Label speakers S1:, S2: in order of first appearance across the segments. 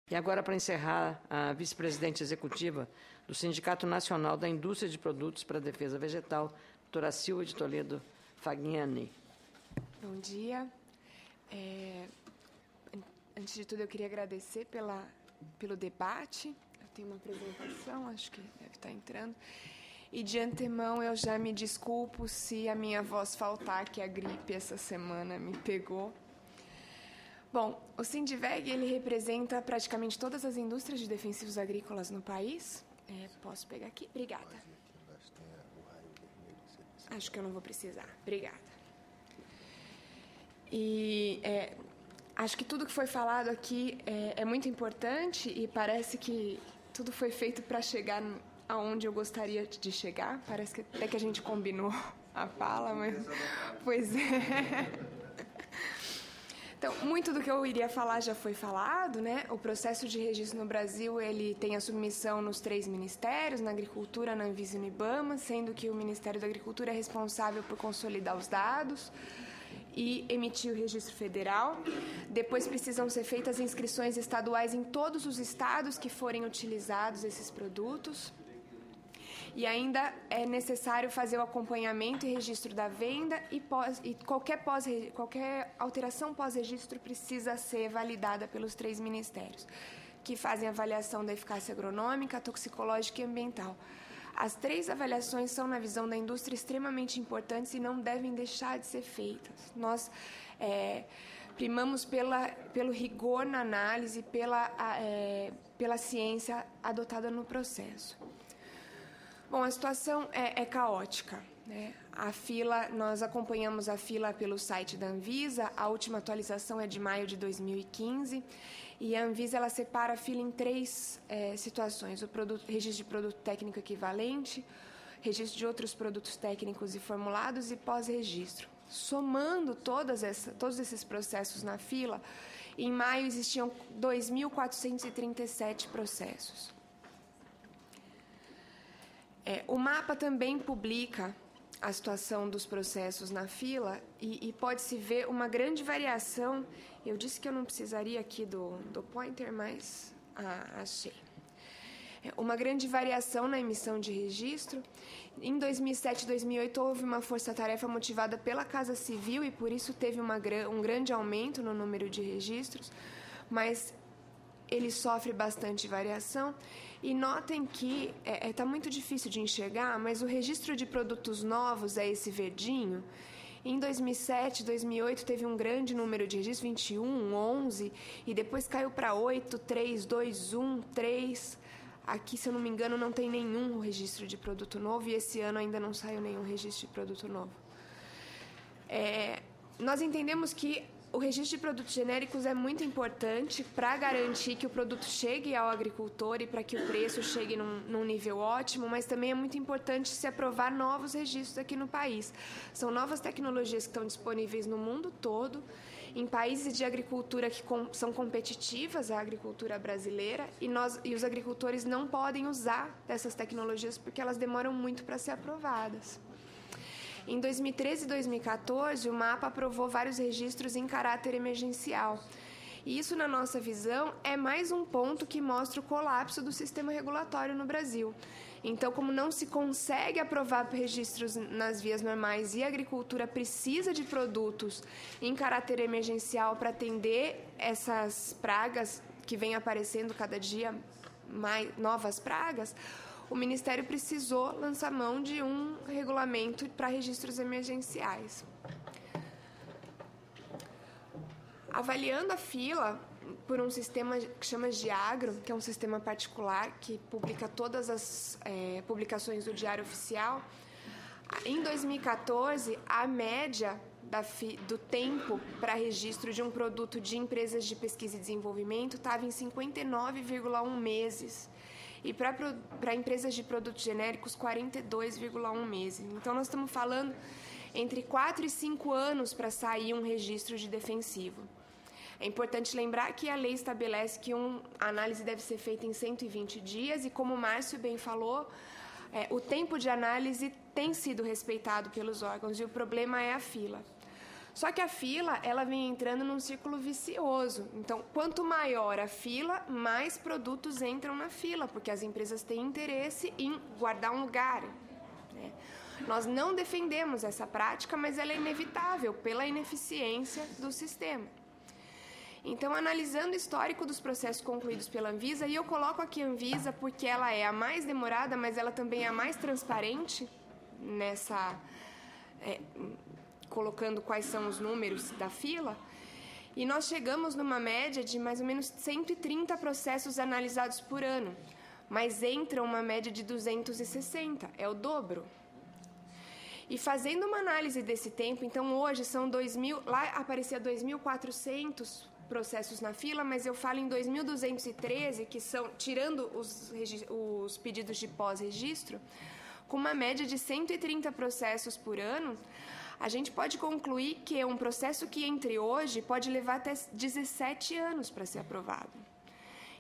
S1: E agora, para encerrar, a vice-presidente executiva do Sindicato Nacional da Indústria de Produtos para a Defesa Vegetal, doutora Silvia de Toledo Fagnani.
S2: Bom dia. Antes de tudo, eu queria agradecer pelo debate. Eu tenho uma apresentação, acho que deve estar entrando. E, de antemão, eu já me desculpo se a minha voz faltar, que a gripe essa semana me pegou. Bom, o Sindiveg, ele representa praticamente todas as indústrias de defensivos agrícolas no país. Posso pegar aqui? Obrigada. Acho que eu não vou precisar. Obrigada. E acho que tudo que foi falado aqui é muito importante e parece que tudo foi feito para chegar aonde eu gostaria de chegar. Parece que até que a gente combinou a fala, mas... Pois é... Então, muito do que eu iria falar já foi falado, né? O processo de registro no Brasil, ele tem a submissão nos 3 ministérios, na Agricultura, na Anvisa e no IBAMA, sendo que o Ministério da Agricultura é responsável por consolidar os dados e emitir o registro federal. Depois precisam ser feitas inscrições estaduais em todos os estados que forem utilizados esses produtos. E ainda é necessário fazer o acompanhamento e registro da venda e qualquer alteração pós-registro precisa ser validada pelos 3 ministérios, que fazem avaliação da eficácia agronômica, toxicológica e ambiental. As 3 avaliações são, na visão da indústria, extremamente importantes e não devem deixar de ser feitas. Nós primamos pelo rigor na análise, pela ciência adotada no processo. Bom, a situação é caótica, né? Nós acompanhamos a fila pelo site da Anvisa, a última atualização é de maio de 2015, e a Anvisa ela separa a fila em 3 situações: o registro de produto técnico equivalente, registro de outros produtos técnicos e formulados e pós-registro. Somando todos esses processos na fila, em maio existiam 2.437 processos. O mapa também publica a situação dos processos na fila e pode-se ver uma grande variação. Eu disse que eu não precisaria aqui do pointer, mas achei. Uma grande variação na emissão de registro. Em 2007 e 2008 houve uma força-tarefa motivada pela Casa Civil e por isso teve um grande aumento no número de registros, mas ele sofre bastante variação. E notem que está muito difícil de enxergar, mas o registro de produtos novos é esse verdinho. Em 2007, 2008 teve um grande número de registros, 21, 11, e depois caiu para 8, 3, 2, 1, 3. Aqui, se eu não me engano, não tem nenhum registro de produto novo e esse ano ainda não saiu nenhum registro de produto novo. Nós entendemos que o registro de produtos genéricos é muito importante para garantir que o produto chegue ao agricultor e para que o preço chegue num nível ótimo, mas também é muito importante se aprovar novos registros aqui no país. São novas tecnologias que estão disponíveis no mundo todo, em países de agricultura que são competitivas, a agricultura brasileira, e os agricultores não podem usar dessas tecnologias porque elas demoram muito para ser aprovadas. Em 2013 e 2014, o MAPA aprovou vários registros em caráter emergencial. E isso, na nossa visão, é mais um ponto que mostra o colapso do sistema regulatório no Brasil. Então, como não se consegue aprovar registros nas vias normais e a agricultura precisa de produtos em caráter emergencial para atender essas pragas que vêm aparecendo cada dia mais novas pragas, o Ministério precisou lançar mão de um regulamento para registros emergenciais. Avaliando a fila por um sistema que chama Giagro, que é um sistema particular que publica todas as publicações do Diário Oficial, em 2014, a média do tempo para registro de um produto de empresas de pesquisa e desenvolvimento estava em 59,1 meses. E para empresas de produtos genéricos, 42,1 meses. Então, nós estamos falando entre 4 e 5 anos para sair um registro de defensivo. É importante lembrar que a lei estabelece que a análise deve ser feita em 120 dias e, como o Márcio bem falou, o tempo de análise tem sido respeitado pelos órgãos e o problema é a fila. Só que a fila, ela vem entrando num círculo vicioso. Então, quanto maior a fila, mais produtos entram na fila, porque as empresas têm interesse em guardar um lugar, né? Nós não defendemos essa prática, mas ela é inevitável pela ineficiência do sistema. Então, analisando o histórico dos processos concluídos pela Anvisa, e eu coloco aqui a Anvisa porque ela é a mais demorada, mas ela também é a mais transparente nessa... colocando quais são os números da fila, e nós chegamos numa média de mais ou menos 130 processos analisados por ano, mas entra uma média de 260, é o dobro. E fazendo uma análise desse tempo, então hoje são 2.000, lá aparecia 2.400 processos na fila, mas eu falo em 2.213, que são, tirando os pedidos de pós-registro, com uma média de 130 processos por ano, a gente pode concluir que um processo que entre hoje pode levar até 17 anos para ser aprovado.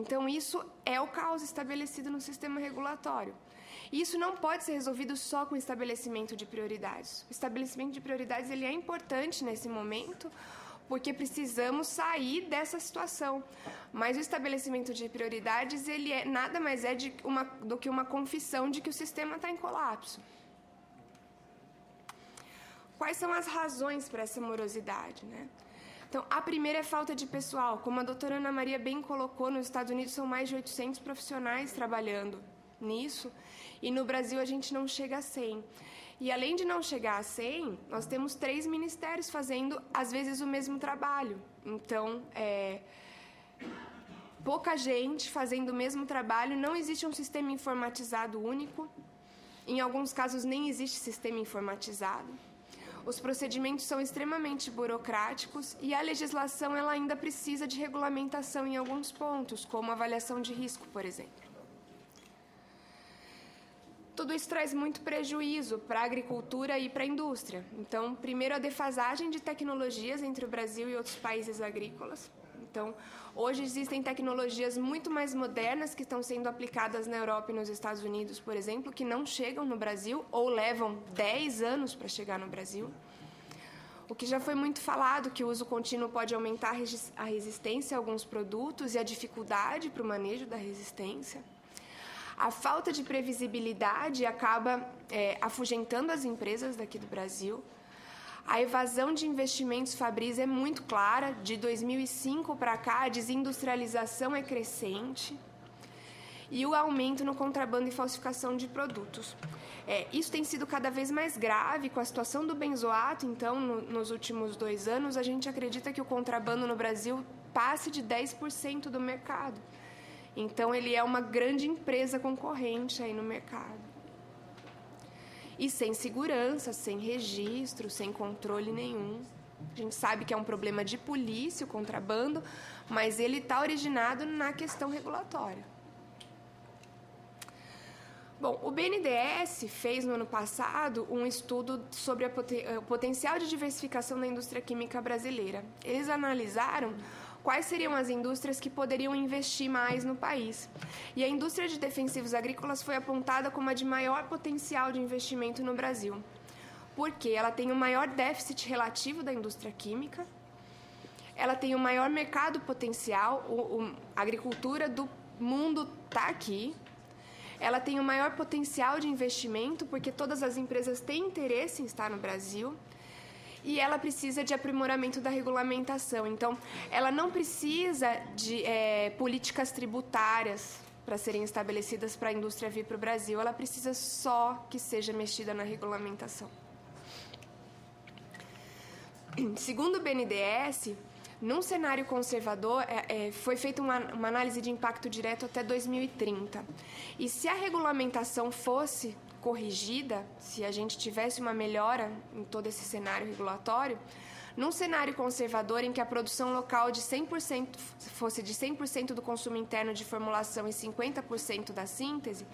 S2: Então, isso é o caos estabelecido no sistema regulatório. E isso não pode ser resolvido só com o estabelecimento de prioridades. O estabelecimento de prioridades ele é importante nesse momento, porque precisamos sair dessa situação. Mas o estabelecimento de prioridades ele nada mais é do que uma confissão de que o sistema está em colapso. Quais são as razões para essa morosidade, né? Então, a primeira é falta de pessoal. Como a doutora Ana Maria bem colocou, nos Estados Unidos são mais de 800 profissionais trabalhando nisso, e no Brasil a gente não chega a 100. E além de não chegar a 100, nós temos 3 ministérios fazendo, às vezes, o mesmo trabalho. Então, pouca gente fazendo o mesmo trabalho, não existe um sistema informatizado único, em alguns casos nem existe sistema informatizado. Os procedimentos são extremamente burocráticos e a legislação ela ainda precisa de regulamentação em alguns pontos, como avaliação de risco, por exemplo. Tudo isso traz muito prejuízo para a agricultura e para a indústria. Então, primeiro, a defasagem de tecnologias entre o Brasil e outros países agrícolas. Então, hoje existem tecnologias muito mais modernas que estão sendo aplicadas na Europa e nos Estados Unidos, por exemplo, que não chegam no Brasil ou levam 10 anos para chegar no Brasil. O que já foi muito falado, que o uso contínuo pode aumentar a resistência a alguns produtos e a dificuldade para o manejo da resistência. A falta de previsibilidade acaba afugentando as empresas daqui do Brasil. A evasão de investimentos fabris é muito clara. De 2005 para cá, a desindustrialização é crescente. E o aumento no contrabando e falsificação de produtos. Isso tem sido cada vez mais grave com a situação do benzoato. Então, nos últimos 2 anos, a gente acredita que o contrabando no Brasil passe de 10% do mercado. Então, ele é uma grande empresa concorrente aí no mercado. E sem segurança, sem registro, sem controle nenhum. A gente sabe que é um problema de polícia, o contrabando, mas ele está originado na questão regulatória. Bom, o BNDES fez no ano passado um estudo sobre o potencial de diversificação da indústria química brasileira. Eles analisaram quais seriam as indústrias que poderiam investir mais no país. E a indústria de defensivos agrícolas foi apontada como a de maior potencial de investimento no Brasil, porque ela tem o maior déficit relativo da indústria química, ela tem o maior mercado potencial, a agricultura do mundo está aqui, ela tem o maior potencial de investimento, porque todas as empresas têm interesse em estar no Brasil, e ela precisa de aprimoramento da regulamentação. Então, ela não precisa de políticas tributárias para serem estabelecidas para a indústria vir para o Brasil. Ela precisa só que seja mexida na regulamentação. Segundo o BNDES, num cenário conservador, foi feita uma análise de impacto direto até 2030. E se a regulamentação fosse corrigida, se a gente tivesse uma melhora em todo esse cenário regulatório, num cenário conservador em que a produção local de 100% fosse de 100% do consumo interno de formulação e 50% da síntese,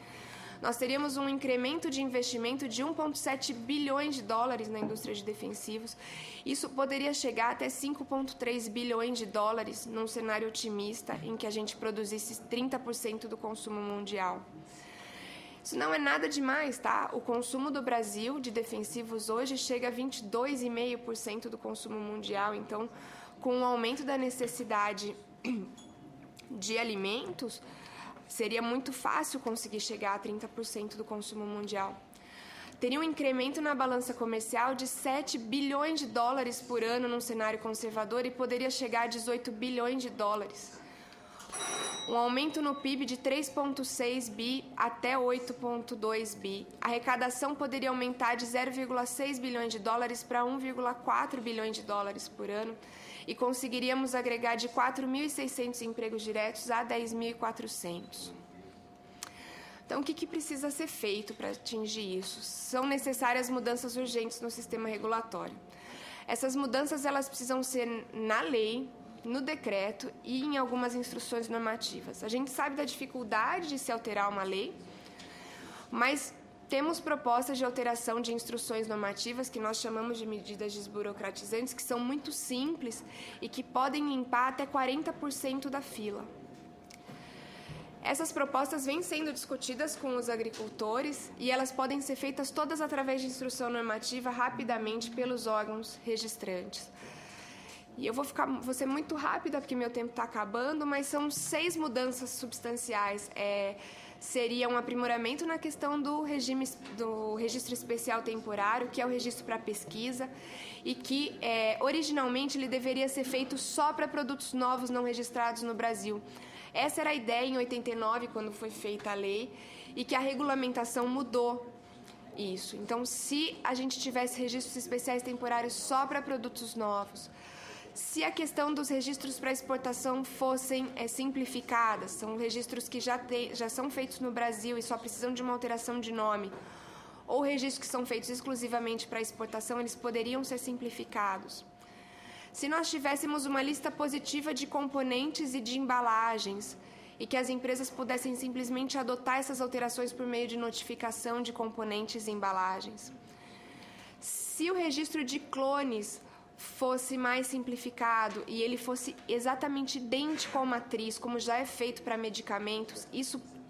S2: nós teríamos um incremento de investimento de 1,7 bilhões de dólares na indústria de defensivos. Isso poderia chegar até 5,3 bilhões de dólares num cenário otimista em que a gente produzisse 30% do consumo mundial. Isso não é nada demais, tá? O consumo do Brasil de defensivos hoje chega a 22,5% do consumo mundial. Então, com o aumento da necessidade de alimentos, seria muito fácil conseguir chegar a 30% do consumo mundial. Teria um incremento na balança comercial de 7 bilhões de dólares por ano num cenário conservador e poderia chegar a 18 bilhões de dólares. Um aumento no PIB de 3,6 bi até 8,2 bi. A arrecadação poderia aumentar de 0,6 bilhões de dólares para 1,4 bilhões de dólares por ano e conseguiríamos agregar de 4.600 empregos diretos a 10.400. Então, o que precisa ser feito para atingir isso? São necessárias mudanças urgentes no sistema regulatório. Essas mudanças elas precisam ser na lei, no decreto e em algumas instruções normativas. A gente sabe da dificuldade de se alterar uma lei, mas temos propostas de alteração de instruções normativas que nós chamamos de medidas desburocratizantes, que são muito simples e que podem limpar até 40% da fila. Essas propostas vêm sendo discutidas com os agricultores e elas podem ser feitas todas através de instrução normativa rapidamente pelos órgãos registrantes. E eu vou ser muito rápida porque meu tempo está acabando, mas são 6 mudanças substanciais. Seria um aprimoramento na questão do registro especial temporário, que é o registro para pesquisa, e que originalmente ele deveria ser feito só para produtos novos não registrados no Brasil. Essa era a ideia em 89, quando foi feita a lei, e que a regulamentação mudou isso. Então, se a gente tivesse registros especiais temporários só para produtos novos, se a questão dos registros para exportação fossem simplificadas, são registros que já são feitos no Brasil e só precisam de uma alteração de nome, ou registros que são feitos exclusivamente para exportação, eles poderiam ser simplificados. Se nós tivéssemos uma lista positiva de componentes e de embalagens e que as empresas pudessem simplesmente adotar essas alterações por meio de notificação de componentes e embalagens. Se o registro de clones fosse mais simplificado e ele fosse exatamente idêntico à matriz, como já é feito para medicamentos,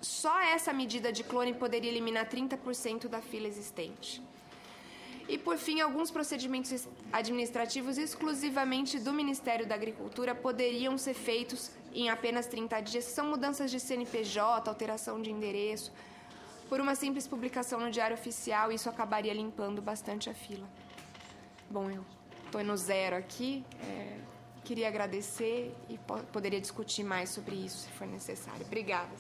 S2: só essa medida de clone poderia eliminar 30% da fila existente. E, por fim, alguns procedimentos administrativos exclusivamente do Ministério da Agricultura poderiam ser feitos em apenas 30 dias, são mudanças de CNPJ, alteração de endereço. Por uma simples publicação no Diário Oficial, isso acabaria limpando bastante a fila. Bom, eu estou no zero aqui, queria agradecer e poderia discutir mais sobre isso, se for necessário. Obrigada.